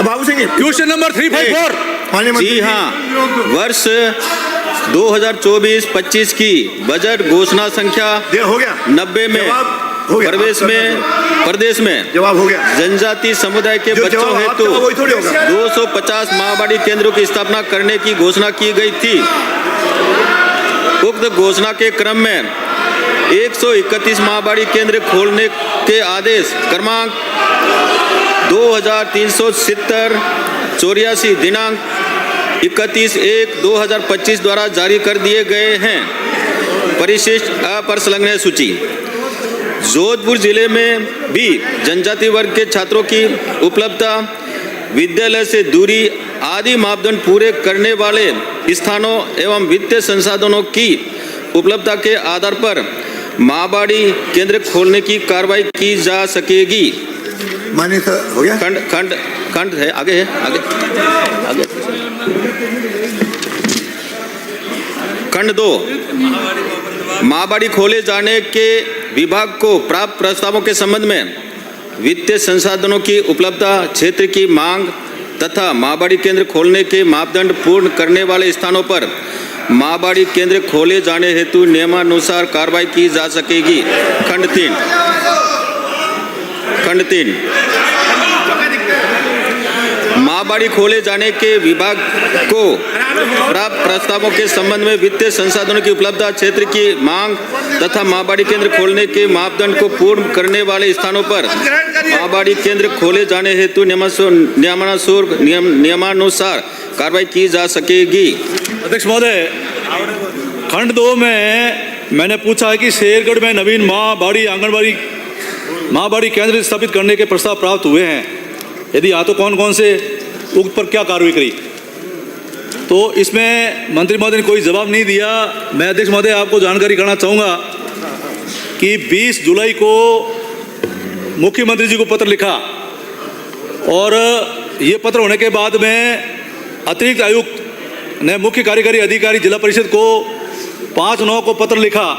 Babu Singh question number 354। माननीय मंत्री जी हाँ, वर्ष 2024-25 की बजट घोषणा संख्या हो गया 90 में जवाब हो गया। प्रदेश में जवाब हो गया। जनजाति समुदाय के जो बच्चों जवाब हेतु आपका वही थोड़ी होगा। 250 माहवाड़ी केंद्रों की स्थापना करने की घोषणा की गई थी। उक्त घोषणा के क्रम में 131 माहवाड़ी केंद्र खोलने के आदेश क्रमांक 2370/84 दिनांक 31/1/2025 द्वारा जारी कर दिए गए हैं। परिशिष्ट अप्रसंलग्न सूची। जोधपुर जिले में भी जनजाति वर्ग के छात्रों की उपलब्धता, विद्यालय से दूरी आदि मापदंड पूरे करने वाले स्थानों एवं वित्तीय संसाधनों की उपलब्धता के आधार पर माहवाड़ी केंद्र खोलने की कार्रवाई की जा सकेगी। माननीय सर हो गया। खंड है, आगे है, आगे। खंड 2, माहवाड़ी खोले जाने के विभाग को प्राप्त प्रस्तावों के संबंध में वित्तीय संसाधनों की उपलब्धता, क्षेत्र की मांग तथा माहवाड़ी केंद्र खोलने के मापदंड पूर्ण करने वाले स्थानों पर माहवाड़ी केंद्र खोले जाने हेतु नियमानुसार कार्रवाई की जा सकेगी। खंड 3, माहवाड़ी खोले जाने के विभाग को प्राप्त प्रस्तावों के संबंध में वित्तीय संसाधनों की उपलब्धता, क्षेत्र की मांग तथा माहवाड़ी केंद्र खोलने के मापदंड को पूर्ण करने वाले स्थानों पर माहवाड़ी केंद्र खोले जाने हेतु नियमानुसार कार्रवाई की जा सकेगी। अध्यक्ष महोदय, खंड 2 में मैंने पूछा है कि शेरगढ़ में नवीन माहवाड़ी केंद्र स्थापित करने के प्रस्ताव प्राप्त हुए हैं, यदि हाँ तो कौन कौन से, उक्त पर क्या कार्रवाई करी। तो इसमें मंत्री महोदय ने कोई जवाब नहीं दिया। मैं अध्यक्ष महोदय आपको जानकारी करना चाहूँगा कि 20 जुलाई को मुख्यमंत्री जी को पत्र लिखा और ये पत्र होने के बाद में अतिरिक्त आयुक्त ने मुख्य कार्यकारी अधिकारी जिला परिषद को 5/9 को पत्र लिखा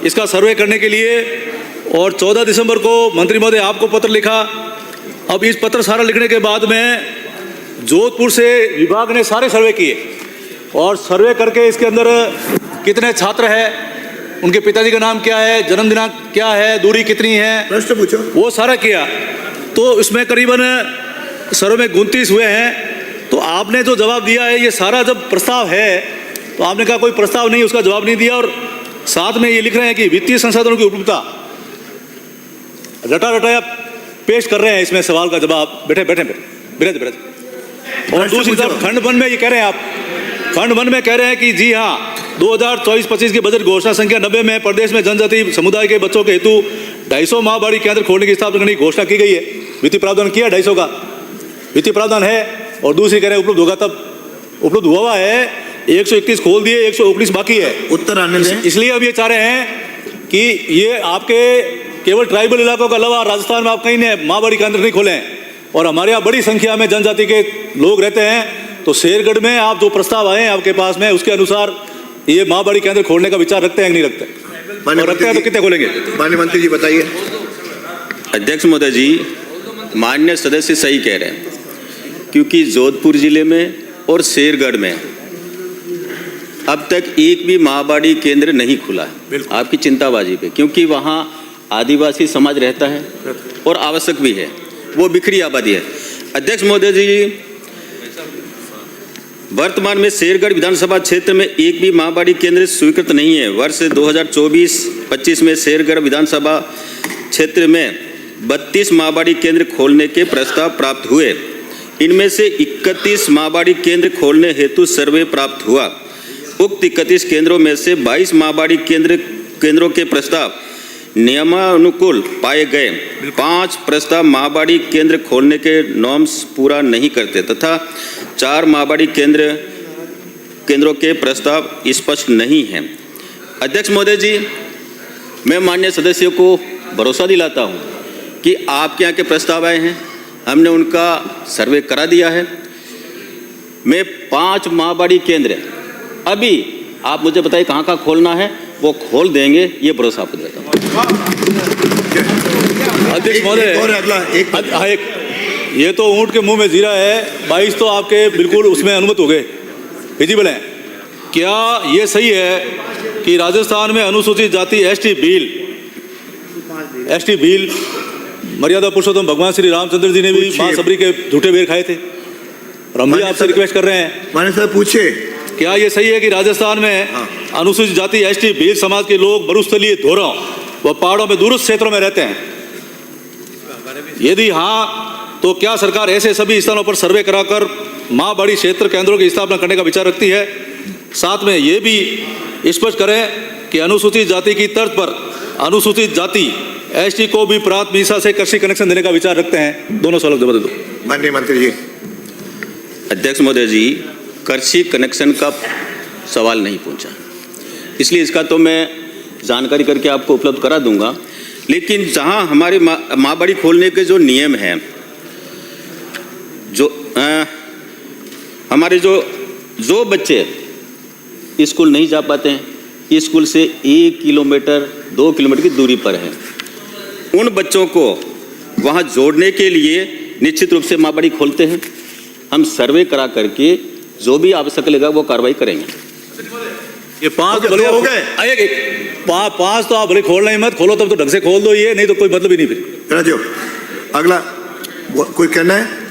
इसका सर्वे करने के लिए, और 14 दिसंबर को मंत्री महोदय आपको पत्र लिखा। अब इस पत्र सारा लिखने के बाद में जोधपुर से विभाग ने सारे सर्वे किए और सर्वे करके इसके अंदर कितने छात्र हैं, उनके पिताजी का नाम क्या है, जन्म दिनांक क्या है, दूरी कितनी है, प्रश्न पूछो, वो सारा किया। तो इसमें करीबन सर्वे में 29 हुए हैं। तो आपने जो जवाब दिया है, ये सारा जब प्रस्ताव है तो आपने कहा कोई प्रस्ताव नहीं, उसका जवाब नहीं दिया, और साथ में ये लिख रहे हैं कि वित्तीय संसाधनों की उपलब्धता रटा पेश कर रहे हैं इसमें सवाल का जवाब। बैठे। और दूसरी तरफ खंड 1 में ये कह रहे हैं, आप खंड 1 में कह रहे हैं कि जी हाँ 2024-25 की बजट घोषणा संख्या 90 में प्रदेश में जनजाति समुदाय के बच्चों के हेतु 250 माहवाड़ी केंद्र खोलने की स्थापना करने की घोषणा की गई है। वित्तीय प्रावधान किया 250 का वित्तीय प्रावधान है, और दूसरी कह रहे हैं उपलब्ध होगा, तब उपलब्ध हुआ है 131 खोल दिए, 119 बाकी है। उत्तर आने दें। इसलिए अब ये चाह रहे हैं कि ये आपके केवल ट्राइबल इलाकों के अलावा राजस्थान में आप कहीं ने माहवाड़ी केंद्र नहीं खोले हैं, और हमारे यहाँ बड़ी संख्या में जनजाति के लोग रहते हैं। तो शेरगढ़ में आप जो प्रस्ताव आए हैं आपके पास में, उसके अनुसार ये माहवाड़ी केंद्र खोलने का विचार रखते हैं कि नहीं रखते, और रखते हैं तो कितने खोलेंगे? माननीय मंत्री जी बताइए। अध्यक्ष महोदय जी, माननीय सदस्य सही कह रहे हैं, क्योंकि जोधपुर जिले में और शेरगढ़ में अब तक एक भी माहवाड़ी केंद्र नहीं खुला है आपकी चिंताबाजी पे, क्योंकि वहाँ आदिवासी समाज रहता है और आवश्यक भी है, वो बिखरी आबादी है। अध्यक्ष महोदय जी, वर्तमान में शेरगढ़ विधानसभा क्षेत्र में एक भी माहवाड़ी केंद्र स्वीकृत नहीं है। वर्ष 2024-25 में शेरगढ़ विधानसभा क्षेत्र में 32 माहवाड़ी केंद्र खोलने के प्रस्ताव प्राप्त हुए। इनमें से 31 माहवाड़ी केंद्र खोलने हेतु सर्वे प्राप्त हुआ। उक्त 31 केंद्रों में से 22 माहवाड़ी केंद्रों के प्रस्ताव नियमानुकूल पाए गए। 5 प्रस्ताव माहवाड़ी केंद्र खोलने के नॉर्म्स पूरा नहीं करते तथा 4 माहवाड़ी केंद्रों के प्रस्ताव स्पष्ट नहीं हैं। अध्यक्ष महोदय जी, मैं माननीय सदस्यों को भरोसा दिलाता हूं कि आपके यहाँ के प्रस्ताव आए हैं, हमने उनका सर्वे करा दिया है। मैं 5 माहवाड़ी केंद्र अभी आप मुझे बताइए कहाँ कहाँ खोलना है, वो खोल देंगे, ये भरोसा आपको देता हूँ। अध्यक्ष महोदय, ये तो ऊंट के मुंह में जीरा है। 22 तो आपके बिल्कुल उसमें अनुमत हो गए, विजिबल हैं। क्या ये सही है कि राजस्थान में अनुसूचित जाति एसटी बिल मर्यादा पुरुषोत्तम भगवान श्री रामचंद्र जी ने भी पूछिए। मां सबरी के झूठे बेर खाए थे, और हम भी माननीय आपसे सर- रिक्वेस्ट कर रहे हैं, माननीय साहब पूछे। क्या ये सही है कि राजस्थान में अनुसूचित जाति एसटी भील समाज के लोग मरुस्थलीय धोरों व पहाड़ों में दूरस्थ क्षेत्रों में रहते हैं? यदि हाँ, तो क्या सरकार ऐसे सभी स्थानों पर सर्वे कराकर मां बड़ी क्षेत्र केंद्रों की स्थापना करने का विचार रखती है? साथ में ये भी स्पष्ट करें कि अनुसूचित जाति की तर्ज पर अनुसूचित जाति एसटी को भी प्राथमिकता से कृषि कनेक्शन देने का विचार रखते हैं? दोनों सवाल जवाब दे दो। माननीय मंत्री जी। अध्यक्ष महोदय जी, कृषि कनेक्शन का सवाल नहीं पूछा, इसलिए इसका तो मैं जानकारी करके आपको उपलब्ध करा दूंगा। लेकिन जहां हमारे माँ बाड़ी खोलने के जो नियम हैं, जो हमारे जो बच्चे स्कूल नहीं जा पाते हैं, स्कूल से 1 किलोमीटर 2 किलोमीटर की दूरी पर है, उन बच्चों को वहां जोड़ने के लिए निश्चित रूप से माँ बाड़ी खोलते हैं। हम सर्वे करा करके जो भी आवश्यक लगेगा वो कार्रवाई करेंगे। ये 5 हो भले गए, हो गए। एक 5 तो आप भले खोलना ही मत, खोलो तब तो ढंग से खोल दो, ये नहीं तो कोई मतलब ही नहीं फिर। राजू, अगला कोई कहना है?